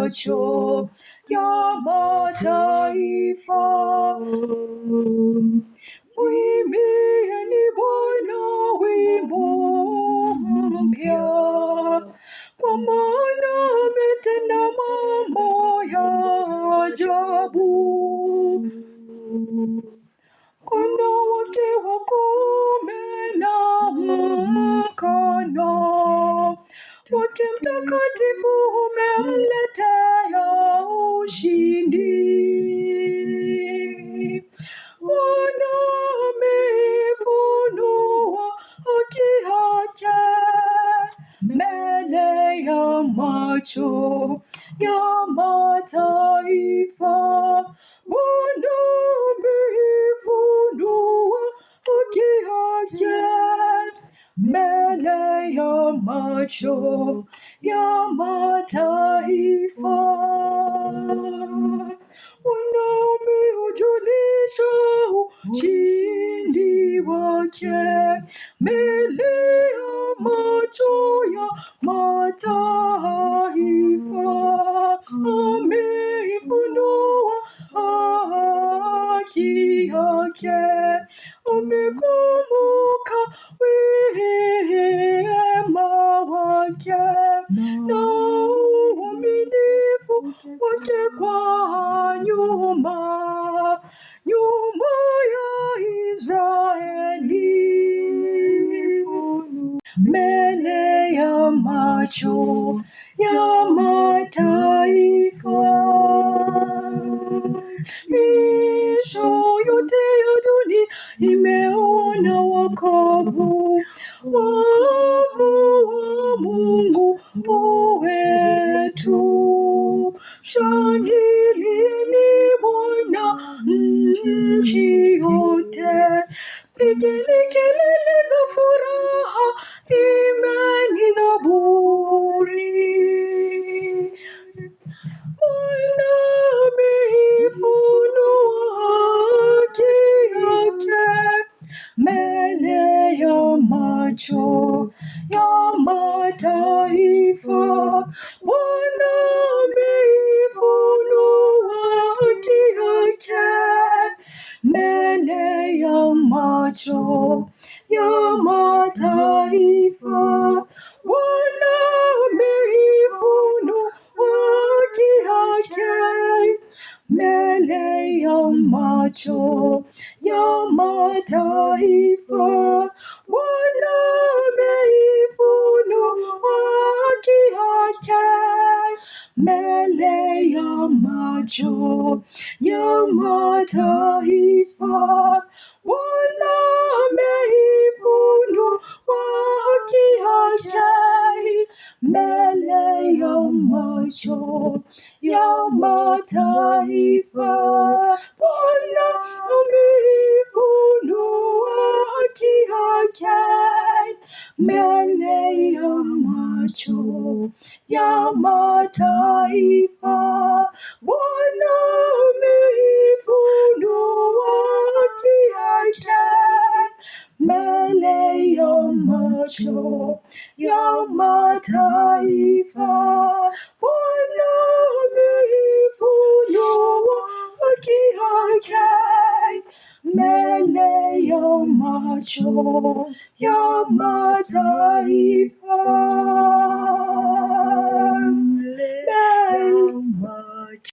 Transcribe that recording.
macho ya mataifa. Mwimbieni Bwana wimbo mpya, kwa maana ametenda mambo ya ajabu. Kondoo wake wakome na mkono wake mtakatifu umemletea ushindi. Bwana ameifunua haki yake mbele ya macho ya mataifa. Bwana ameifunua haki yake mbele ya macho ya mataifa. Bwana ameujulisha ushindi wake mbele ya macho ya mataifa. Ameifunua haki yake, amekumbuka wema wake na uaminifu wake kwa nyumba ya Israeli. Mbele ya macho ya mataifa, miisho yote ya dunia imeona wokovu. Wavu wa Mungu wetu. Shangilieni Bwana nchi yote, pigeni kelele za furaha, imbeni zaburi. Bwana ameifunua haki yake mbele ya macho ya mataifa. Bwana ameifunua haki yake mbele ya macho ya mataifa. Bwana ameifunua haki yake mbele ya macho ya mataifa. Bwana ameifunua haki yake mbele ya macho ya mataifa. Bwana ameifunua haki yake mbele ya macho ya mataifa. Bwana ameifunua haki yake mbele ya macho ya mataifa. Bwana ameifunua haki yake mbele ya macho ya mataifa. Bwana ameifunua haki yake mbele ya macho ya mataifa.